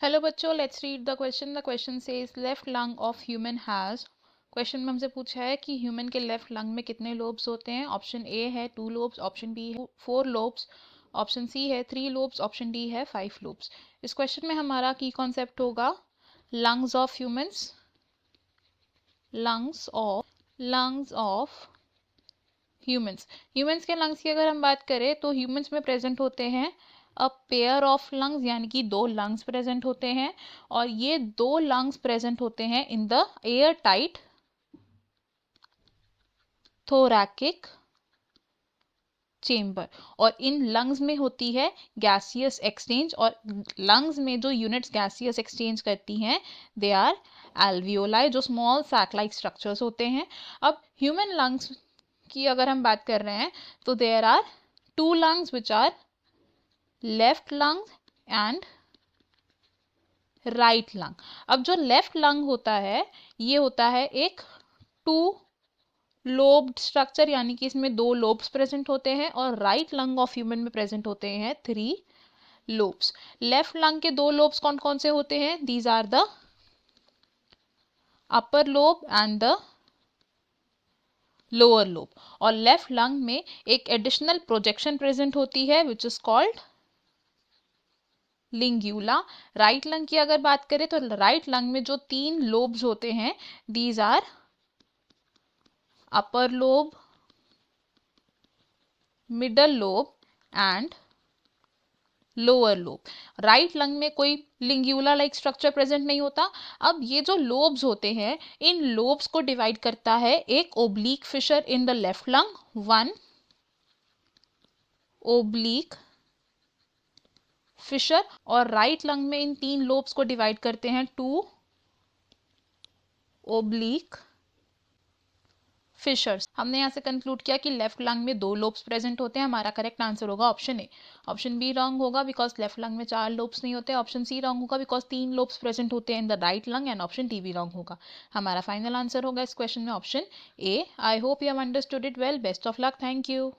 Hello बच्चों, let's read the question. The question says left lung of human has. Question में हमसे पूछा है कि ह्यूमन के लेफ्ट लंग में कितने लोब्स होते हैं. ऑप्शन ए है 2 लोब्स, ऑप्शन बी है 4 लोब्स, ऑप्शन सी है 3 लोब्स, ऑप्शन डी है 5 लोब्स. इस क्वेश्चन में हमारा की कॉन्सेप्ट होगा lungs of humans. Lungs of humans. Humans के लंग्स की अगर हम बात करें तो ह्यूमंस में प्रेजेंट होते हैं अ पेयर ऑफ लंग्स, यानी कि 2 लंग्स प्रेजेंट होते हैं. और ये 2 लंग्स प्रेजेंट होते हैं in the air tight thoracic chamber. और इन लंग्स में होती है गैसियस एक्सचेंज. और लंग्स में जो यूनिट्स गैसियस एक्सचेंज करती हैं दे आर एल्वियोलाई, जो स्मॉल सैक लाइक स्ट्रक्चर्स होते हैं. अब ह्यूमन लंग्स की अगर हम बात कर रहे हैं तो there are 2 lungs which are left lung and right lung. अब जो लेफ्ट लंग होता है ये होता है एक 2 लोब्ड स्ट्रक्चर, यानी कि इसमें 2 लोब्स प्रेजेंट होते हैं. और राइट लंग ऑफ ह्यूमन में प्रेजेंट होते हैं 3 लोब्स. लेफ्ट लंग के 2 लोब्स कौन कौन से होते हैं? These are the upper lobe and the lower lobe. और लेफ्ट लंग में एक एडिशनल प्रोजेक्शन प्रेजेंट होती है which is called lingula. Right lung की अगर बात करें तो राइट लंग में जो 3 लोब्स होते हैं these are upper lobe, middle lobe and lower lobe. Right lung में कोई लिंग्यूला लाइक स्ट्रक्चर प्रेजेंट नहीं होता. अब ये जो लोब्स होते हैं इन लोब्स को डिवाइड करता है एक oblique fissure in the left lung, 1 oblique fissure. और राइट लंग में इन 3 लोब्स को डिवाइड करते हैं 2 ओब्लीक फिशर्स. हमने यहाँ से कंक्लूड किया कि लेफ्ट लंग में 2 लोब्स प्रेजेंट होते हैं. हमारा करेक्ट आंसर होगा option A. Option be wrong होगा बिकॉज लेफ्ट लंग में 4 लोब्स नहीं होते. ऑप्शन सी रॉन्ग होगा बिकॉज 3 लोब्स प्रेजेंट होते हैं in the right lung. And option D भी रॉन्ग होगा. हमारा फाइनल आंसर होगा इस क्वेश्चन में option A. I hope you have understood it well. Best of luck. Thank you.